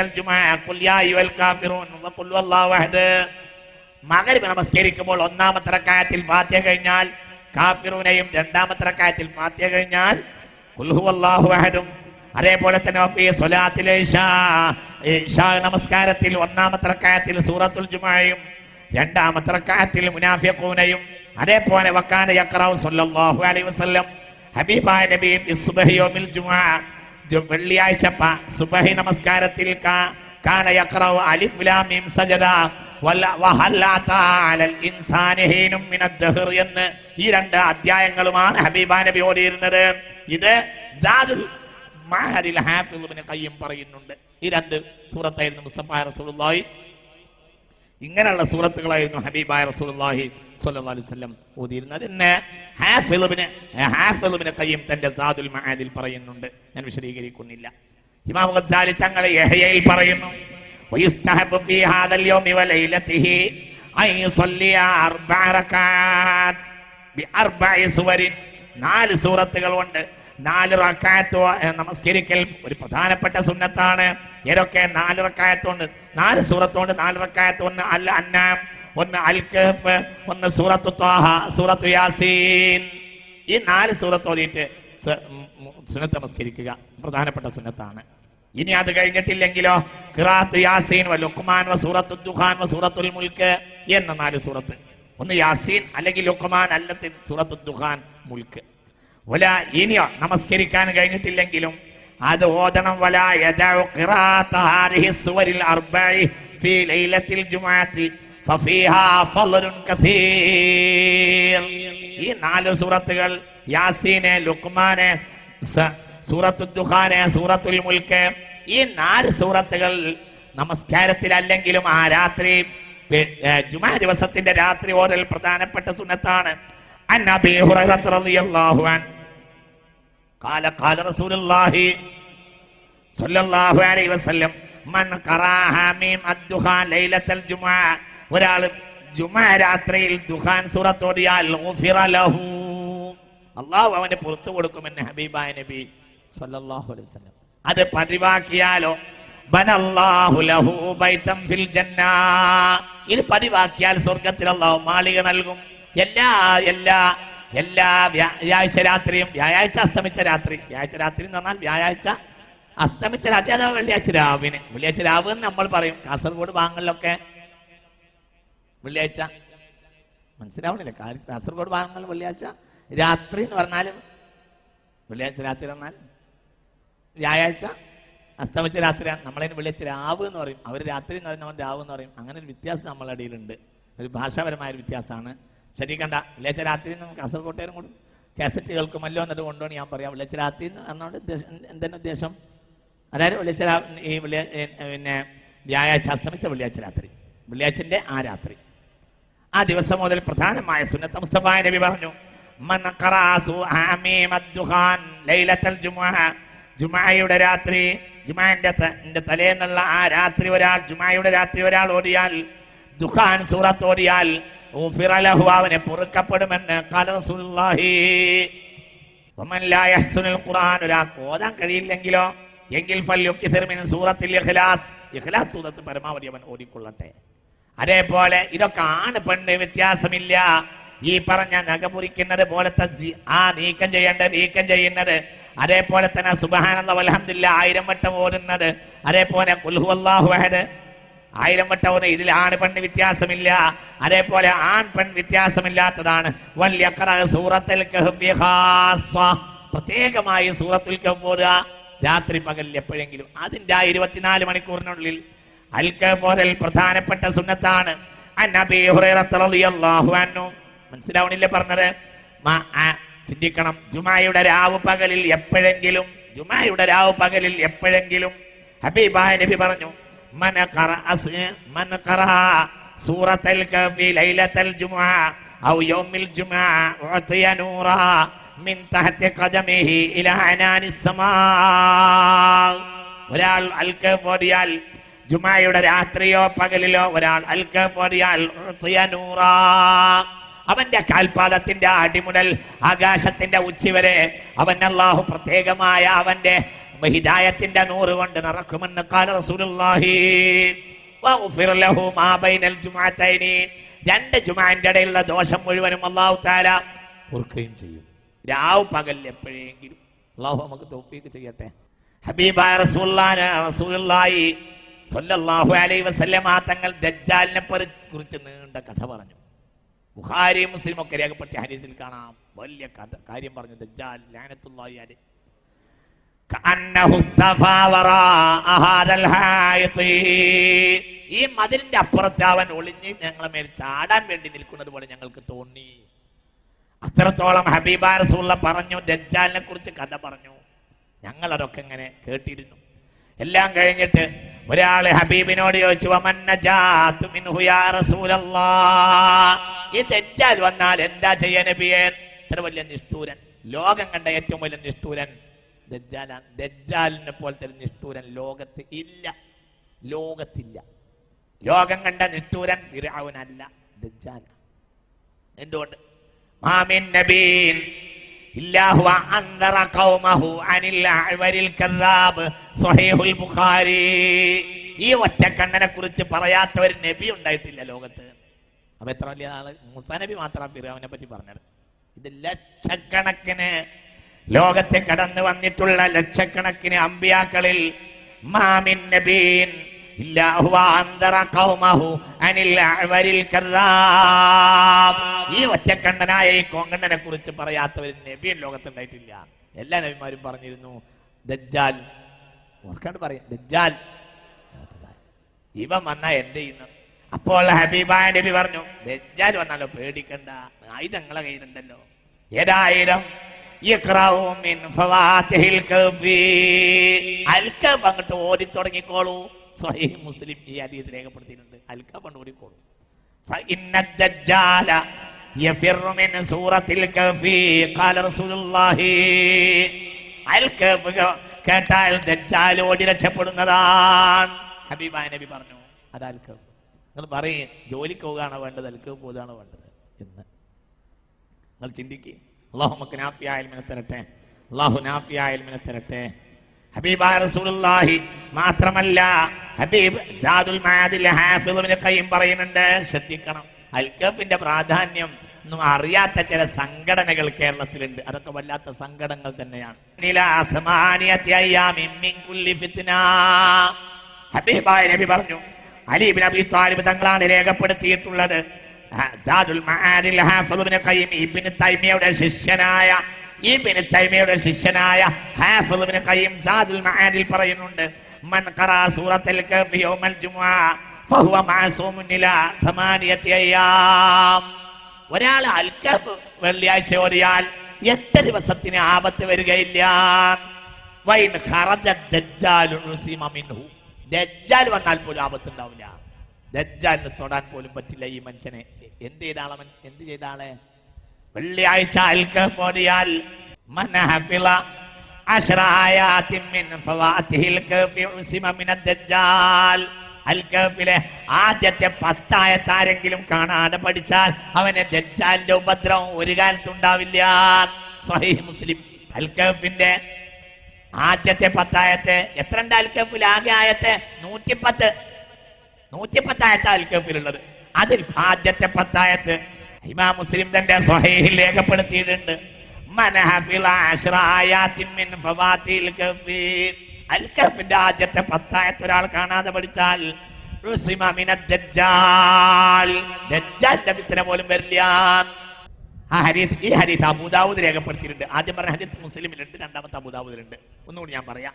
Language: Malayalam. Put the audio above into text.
ലൈലത്തുൽ ജുമുഅ ഖുൽ യാ അയ്യുഹൽ കാഫിറൂൻ വഖുൽ വല്ലാഹു അഹദ്. മഗ്രിബ് നമസ്കരിക്കുമ്പോൾ ഒന്നാമത്തെ റക്അത്തിൽ ഫാത്തിഹ കഴിഞ്ഞാൽ കാഫിറൂനെയും, രണ്ടാമത്തെ റക്അത്തിൽ ഫാത്തിഹ കഴിഞ്ഞാൽ ഖുൽ ഹുവല്ലാഹു അഹദും. അതേപോലെ തന്നെ ഫീ സ്വലാത്തിൽ ഇശാ നമസ്കാരത്തിൽ ഒന്നാമത്തെ റക്അത്തിൽ സൂറത്തുൽ ജുമുഅയും രണ്ടാമത്തെ റക്അത്തിൽ മുനാഫിഖൂനയും. അതേപോലെ വക്കാന യഖറഉ സ്വല്ലല്ലാഹു അലൈഹി വസല്ലം ഹബീബായ നബി ഫി സുബ്ഹി യൗമിൽ ജുമുഅ, വെള്ളിയാഴ്ച സുബ്ഹി നമസ്കാരത്തിൽ കാന യഖറഉ അലിഫ് ലാം മീം സജദ വഹൽ അതാ അലൽ ഇൻസാനി ഹീനും മിനദ് ദഹർ എന്ന് ഈ രണ്ട് അധ്യായങ്ങളുമാണ് ഹബീബായ നബി ഓതിയിരുന്നത്. ഇത് സാദുൽ മഅദിൽ ഹാഫിദ് ഇബ്നു ഖയ്യിം പറയുന്നുണ്ട്. ഈ രണ്ട് സൂറത്തായിരുന്നു മുസ്തഫ റസൂലുള്ളാഹി, ഇങ്ങനെയുള്ള സൂറത്തുകളായിരുന്നു ഹബീബായ റസൂലുള്ളാഹി സ്വല്ലല്ലാഹു അലൈഹി വസല്ലം ഓതിയിരുന്നത്. പിന്നെ ഹാഫിദ് ഇബ്നു ഖയ്യിം തന്റെ സാദുൽ മഅദിൽ പറയുന്നുണ്ട്, ഞാൻ വിശദീകരിക്കുന്നില്ല. ഇമാം ഗസാലി തങ്ങൾ യഹ്യയിൽ പറയുന്നു, വയസ്തഹബു ഫീ ഹാദൽ യൗമി വലൈലതിഹി അൻ യുസല്ലിയ അർബഅ റകഅത്ത് ബി അർബഇ സുവരിൻ. 4 സൂറത്തുകൾ കൊണ്ട് 4 റക്അത്ത് നമസ്കരിക്കൽ ഒരു പ്രധാനപ്പെട്ട സുന്നത്താണ്. ഏതൊക്കെ? 4 റക്അത്തുണ്ട്, 4 സൂറത്തുണ്ട്, 4 റക്അത്ത്. ഒന്ന് അൽ അൻആം, ഒന്ന് അൽ കഹ്ഫ്, ഒന്ന് സൂറത്തു ത്വാഹ, സൂറത്തു യാസീൻ. ഈ 4 സൂറത്ത് ഓതിയിട്ട് സുന്നത്ത് നമസ്കരിക്കുക പ്രധാനപ്പെട്ട സുന്നത്താണ്. ഇനി അത് കഴിഞ്ഞിട്ടില്ലെങ്കിലോ ഖിറാഅത്തു യാസീൻ വ ലുഖ്മാൻ വ സൂറത്തു ദുഖാൻ വ സൂറത്തുൽ മുൽക്ക് എന്ന 4 സൂറത്ത്. ഒന്ന് യാസീൻ, അല്ലെങ്കിൽ ലുഖ്മാൻ, അല്ലെങ്കിൽ സൂറത്തു ദുഖാൻ, മുൽക്ക്. ഇനിയോ നമസ്കരിക്കാൻ കഴിഞ്ഞിട്ടില്ലെങ്കിലും അത് ഓതണം. വലാ യദഉ ഖിറാഅത ഹാദിഹി സുവരിൽ അർബഇ ഫീ ലൈലത്തിൽ ജുമുഅത്തി ഫഫീഹാ ഫളലുൻ കസീർ. ഈ 4 സൂറത്തുകൾ യാസീന്, ലുഖ്മാന്, സൂറത്തു ദുഖാന്, സൂറത്തുൽ മുൽക്ക്, ഈ 4 സൂറത്തുകൾ നമസ്കാരത്തിൽ അല്ലെങ്കിലും ആ രാത്രി ജുമുഅ ദിവസത്തിന്റെ രാത്രി ഓതൽ പ്രധാനപ്പെട്ട സുന്നത്താണ്. عن أبي هريرة رضي الله عنه قال قال رسول الله صلى الله عليه وسلم من قرأ حميم الدخان ليلة الجمعة ഒരാൾ ജുമുഅ രാത്രിയിൽ ദുഖാൻ സൂറത്ത് ഓതിയാൽ ഗുഫിറ ലഹു, അല്ലാഹു അവനെ പുറത്തു കൊടുക്കുമെന്ന് ഹബീബായ നബി സല്ലല്ലാഹു അലൈഹി വസല്ലം. അത് പതിവാക്കിയാലോ ബനല്ലാഹു ലഹു ബൈതൻ ഫിൽ ജന്ന, ഇത് പതിവാക്കിയാൽ സ്വർഗ്ഗത്തിൽ അല്ലാഹു മാളിക നൽകും. എല്ലാ വ്യാഴാഴ്ച രാത്രിയും, വ്യാഴാഴ്ച അസ്തമിച്ച രാത്രി, വ്യാഴാഴ്ച രാത്രി എന്ന് പറഞ്ഞാൽ വ്യാഴാഴ്ച അസ്തമിച്ച രാത്രി, അഥവാ വെള്ളിയാഴ്ച രാവിന്, വെള്ളിയാഴ്ച രാവ് എന്ന് നമ്മൾ പറയും. കാസർഗോഡ് ഭാഗങ്ങളിലൊക്കെ വെള്ളിയാഴ്ച മനസ്സിലാവണില്ല, കാസർഗോഡ് ഭാഗങ്ങളിൽ വെള്ളിയാഴ്ച രാത്രി എന്ന് പറഞ്ഞാലും, വെള്ളിയാഴ്ച രാത്രി പറഞ്ഞാൽ വ്യാഴാഴ്ച അസ്തമിച്ച രാത്രിയാണ്. നമ്മളതിന് വെള്ളിയാഴ്ച രാവ് എന്ന് പറയും, അവർ രാത്രി എന്ന് പറയുന്നത് നമ്മൾ രാവ് എന്ന് പറയും. അങ്ങനെ ഒരു വ്യത്യാസം നമ്മളുടെ ഇടയിലുണ്ട്, ഒരു ഭാഷാപരമായൊരു വ്യത്യാസമാണ്. ശരിക്കണ്ട, വെള്ളിയാഴ്ച രാത്രി നിന്ന് കാസർകോട്ടേരും കൂടി കാസറ്റ് കേൾക്കുമല്ലോ എന്നിട്ട് കൊണ്ടുപോയി ഞാൻ പറയാം. വെള്ളിയാഴ്ച രാത്രി എന്ന് പറഞ്ഞുകൊണ്ട് എന്തെങ്കിലും ഉദ്ദേശം, അതായത് വെള്ളിയാഴ്ച പിന്നെ വ്യാഴാഴ്ച അസ്തമിച്ച വെള്ളിയാഴ്ച രാത്രി, വെള്ളിയാഴ്ചൻ്റെ ആ രാത്രി, ആ ദിവസം മുതൽ പ്രധാനമായ സുന്നത്ത് മുസ്തഫ നബി പറഞ്ഞു, മൻ ഖറഅ ഹമീം അദ്ദുഖാൻ ലൈലത്തുൽ ജുമുഅ, ജുമുഅയുടെ രാത്രി, ജുമുഅന്റെ തലേന്നുള്ള ആ രാത്രി ഒരാൾ, ജുമുഅയുടെ രാത്രി ഒരാൾ ഓതിയാൽ, ദുഖാൻ സൂറത്ത് ഓതിയാൽ ഗുഫിറ ലഹു, അവനെ പൊറുക്കപ്പെടുമെന്ന് ഖാല റസൂലുള്ളാഹി. വമൻ ലാ യഹ്സുനുൽ ഖുർആൻ, ഒരാൾക്ക് ഓതാൻ കഴിയില്ലെങ്കിലോ എങ്കിൽ ഫൽയുക്സിർ മിൻ സൂറത്തിൽ ഇഖ്ലാസ്, ഇഖ്ലാസ് സൂറത്ത് പരമാവധി അവൻ ഓതിക്കൊള്ളട്ടെ. അതേപോലെ ഇതൊക്കെ ആണ് പെണ്ണ് വ്യത്യാസമില്ല. ഈ പറഞ്ഞ നഖ മുറിക്കുന്നത് പോലത്തെ നീക്കം ചെയ്യുന്നത്, അതേപോലെ തന്നെ സുബ്ഹാനല്ലാഹ് വൽഹംദുലില്ലാഹ് 1000 വട്ടം ഓതുന്നത്, അതേപോലെ ഖുൽ ഹുവല്ലാഹു അഹദ് 1000 വട്ടം ഓതുന്നത്, ഇതിൽ ആണ് പെണ്ണ് വ്യത്യാസമില്ല. അതേപോലെ ആൺ പെൺ വ്യത്യാസമില്ലാത്തതാണ്. വൽയഖറഅ സൂറത്തുൽ കഹ്ഫി ഖാസ്സ, പ്രത്യേകമായി സൂറത്തുൽ കഹ്ഫ് ഓതുക രാത്രി പകൽ എപ്പോഴെങ്കിലും. അതിന്റെ 24 മണിക്കൂറിനുള്ളിൽ അൽ കഹ്ഫ് ഓതൽ പ്രധാനപ്പെട്ട സുന്നത്താണ്. അൻ അബീ ഹുറൈറ റളിയല്ലാഹു അൻഹു, മനസ്സിലാവണില്ലേ പറഞ്ഞത്? ചിന്തിക്കണം. ജുമുഅയുടെ രാവ് പകലിൽ എപ്പോഴെങ്കിലും, ജുമുഅയുടെ രാവ് പകലിൽ എപ്പോഴെങ്കിലും ഹബീബായ നബി പറഞ്ഞു, മൻ ഖറഅ സൂറത്തുൽ കഹ്ഫി ലൈലത്തുൽ ജുമുഅ ഔ യൗമിൽ ജുമുഅ ഉഅതിയ നൂറാ മിൻ തഹ്തി ഖദമിഹി ഇലാ അനാനിസ് സമാ. ഒരാൾ അൽ കഹ്ഫ് ഓതിയാൽ, ജുമുഅയുടെ രാത്രിയോ പകലിലോ ഒരാൾ അൽ കഹ്ഫ് ഓതിയാൽ ഉഅതിയ നൂറാ, അവന്റെ കാൽപാദത്തിന്റെ അടിമുതൽ ആകാശത്തിന്റെ ഉച്ചി വരെ അവൻ അല്ലാഹു പ്രത്യേകമായ അവന്റെ ഹിദായത്തിന്റെ നൂറ് കൊണ്ട് നിറക്കുമെന്ന് ഖാല റസൂലുള്ളാഹി വഗ്ഫിർ ലഹു മാ ബൈനൽ ജുമുഅത്തൈനി. രണ്ട് ജുമുഅന്റെ ഇടയിലുള്ള ദോഷം മുഴുവനും അല്ലാഹു തആല പൊറുക്കുകയും ചെയ്യും. രാവ് പകൽ എപ്പോഴെങ്കിലും അല്ലാഹു നമുക്ക് തൗഫീഖ് ചെയ്യട്ടെ. ഹബീബായ റസൂലുള്ളാഹി സ്വല്ലല്ലാഹു അലൈഹി വസല്ലമ തങ്ങൾ ദജ്ജാലിനെ കുറിച്ച് നീണ്ട കഥ പറഞ്ഞു. ബുഖാരി മുസ്ലിം ഒക്കെ രേഖപ്പെടുത്തിയ ഹദീസിൽ കാണാം. വലിയ കഥ കാര്യം പറഞ്ഞു. ദജ്ജാൽ ലഅനത്തുല്ലാഹി അലൈഹി ഈ മതിലിന്റെ അപ്പുറത്ത് അവൻ ഒളിഞ്ഞ് ഞങ്ങളെ മേൽ ചാടാൻ വേണ്ടി നിൽക്കുന്നത് പോലെ ഞങ്ങൾക്ക് തോന്നി. അത്രത്തോളം ഹബീബായ റസൂലുള്ള പറഞ്ഞു. ദജ്ജാലിനെ കുറിച്ച് കഥ പറഞ്ഞു. ഞങ്ങൾ അതൊക്കെ ഇങ്ങനെ കേട്ടിരുന്നു. എല്ലാം കഴിഞ്ഞിട്ട് ഒരാള് ഹബീബിനോട് ചോദിച്ചു, ഈ ദജ്ജാൽ വന്നാൽ എന്താ ചെയ്യാൻ നബിയേ? ഇത്ര വലിയ നിഷ്ഠൂരൻ, ലോകം കണ്ട ഏറ്റവും വലിയ നിഷ്ഠൂരൻ ദജ്ജാലാണ്. ദജ്ജാലിനെ പോലത്തെ നിഷ്ഠൂരൻ ലോകത്തില്ല. ലോകം കണ്ട നിഷ്ഠൂരൻ ഫിർഔനല്ല, ദജ്ജാൽ. എന്തുകൊണ്ട്? മാമിൻ നബീൻ ഇല്ലാഹു അൻദറ ഖൗമഹു അനിൽ അഅ്വരിൽ കദ്ദാബ് സ്വഹീഹുൽ ബുഖാരി. ഈ ഒറ്റക്കണ്ണനെ കുറിച്ച് പറയാത്ത ഒരു നബി ഉണ്ടായിട്ടില്ല ലോകത്ത്. അപ്പൊ എത്ര വലിയ ആള്? മൂസാ നബി മാത്രം ഫിർഔനെ പറ്റി പറഞ്ഞത്. ഇത് ലക്ഷക്കണക്കിന് ലോകത്തെ കടന്നു വന്നിട്ടുള്ള ലക്ഷക്കണക്കിന് അമ്പിയാക്കളിൽ മാമിൻ നബീൻ ഇല്ലാഹു അൻദറ ഖൗമഹു അനിൽ അഅ്വരിൽ കദ്ദാബ്. ഈ ഒറ്റക്കണ്ണനായ ഈ കോങ്കണ്ണനെ കുറിച്ച് പറയാത്ത ഒരു നബിയും ലോകത്തുണ്ടായിട്ടില്ല. എല്ലാ നബിമാരും പറഞ്ഞിരുന്നു ദജ്ജാൽ. ഓർക്കാണ്ട് പറയും ദജ്ജാൽ ഇവൻ വന്നാ എന്റെ ഇന്ന്. അപ്പോൾ ഹബീബായ നബി പറഞ്ഞു, ദജ്ജാൽ വന്നാലോ പേടിക്കണ്ട, ആയുധങ്ങളെ കയ്യിലുണ്ടല്ലോ. ഏതായാലും അങ്ങോട്ട് ഓടി തുടങ്ങിക്കോളൂ. സ്വഹീഹ് മുസ്ലിം ഈ ഹദീസ് രേഖപ്പെടുത്തിയിട്ടുണ്ട്. അൽക പണ്ട് ഓടിക്കോളൂ. കേട്ടാൽ ദജ്ജാൽ ഓടി രക്ഷപ്പെടുന്നതാണ്. ഹബീബായ നബി പറഞ്ഞു അത് അൽകഫ്. നിങ്ങൾ പറയും ജോലിക്ക് പോവുകയാണോ വേണ്ടത്, അൽകഫ് പോവുകയാണോ വേണ്ടത് എന്ന് നിങ്ങൾ ചിന്തിക്കുക. അല്ലാഹു നമുക്ക് നാഫിയായ ഇൽമിനെ തരട്ടെ. അല്ലാഹു നാഫിയായ ഇൽമിനെ തരട്ടെ. ഹബീബായ റസൂലുള്ളാഹി മാത്രമല്ല, ഹബീബ് സാദുൽ മആദിൽ ഹാഫിദ് ഇബ്നു ഖയ്യിം പറയുന്നുണ്ട്, ശ്രദ്ധിക്കണം, അൽകഫിന്റെ പ്രാധാന്യം ഒന്നും അറിയാത്ത ചില സംഘടനകൾ കേരളത്തിലുണ്ട്. അതൊക്കെ വല്ലാത്ത സങ്കടങ്ങൾ തന്നെയാണ്. ഹബീബായ നബി പറഞ്ഞു, അലി ഇബ്നു അബീ ത്വാലിബ് തങ്ങളാണ് രേഖപ്പെടുത്തിയിട്ടുള്ളത്. സാദുൽ മആദിൽ ഹാഫിദ് ഇബ്നു ഖയ്യിം ഇബ്നു തൈമിയയുടെ ശിഷ്യനായ ഹാഫിദ് ഇബ്നു ഖയ്യിം സാദുൽ മആദിൽ പറയുന്നുണ്ട്, മൻ ഖറഅ സൂറത്തുൽ കഹ്ഫ് യൗമൽ ജുമുഅ ഫഹുവ മഅസൂമുൻ ഇലാ 8 അയ്യാം. ഒരാൾ അൽ കഹ്ഫ് വെള്ളിയാഴ്ച ഓതിയാൽ 8 ദിവസത്തിന് ആപത്ത് വരികയില്ല. വൈൻ ഖറജ ദജ്ജാലു ഉസിമ മിൻഹു. ദജ്ജാൽ വന്നാൽ പോലും ആപത്തുണ്ടാവില്ല. ദജ്ജാലിന് തൊടാൻ പോലും പറ്റില്ല ഈ മനുഷ്യനെ. എന്ത് ചെയ്ത ആളെ വെള്ളിയാഴ്ച അൽ കഹ്ഫ് ഓതിയാൽ മൻ ഹഫിള 10 ആയാതിൻ മിൻ ഫവാതിഹിൽ കഹ്ഫി ഉസിമ മിനദ് ദജ്ജാൽ. അൽ കഹ്ഫിലെ ആദ്യത്തെ 10 ആയത്ത് ആരെങ്കിലും കാണാതെ പഠിച്ചാൽ അവന് ദജ്ജാലിന്റെ ഉപദ്രവം ഒരു കാലത്തുണ്ടാവില്ല. സ്വഹീഹ് മുസ്ലിം. അൽ കഹ്ഫിന്റെ ആദ്യത്തെ 10 ആയത്ത് എത്ര ഉണ്ട്? അൽ കഹ്ഫിൽ ആകെ ആയത്ത് 110 ആയത്ത് അൽ കഹ്ഫിലുള്ളത്. അതിൽ ആദ്യത്തെ 10 ആയത്ത് ഇമാം മുസ്ലിം തന്റെ സ്വഹീഹിൽ രേഖപ്പെടുത്തിയിട്ടുണ്ട്. മൻ ഹഫിള 10 ആയാതിൻ മിൻ ഫവാതിൽ കഹ്ഫി. അൽ കഹ്ഫിന്റെ ആദ്യത്തെ 10 ആയത്ത് ഒരാൾ കാണാതെ പഠിച്ചാൽ ഉസിമ മിനദ് ദജ്ജാൽ. ദജ്ജാലിന്റെ ഫിത്ന പോലും വരില്ല. ഈ ഹദീസ് അബൂദാവൂദ് രേഖപ്പെടുത്തിയിട്ടുണ്ട്. ആദ്യം പറഞ്ഞ ഹദീസ് മുസ്ലിമിലുണ്ട്, രണ്ടാമത്തെ അബൂദാവൂദിലുണ്ട്. ഒന്നുകൂടി ഞാൻ പറയാം.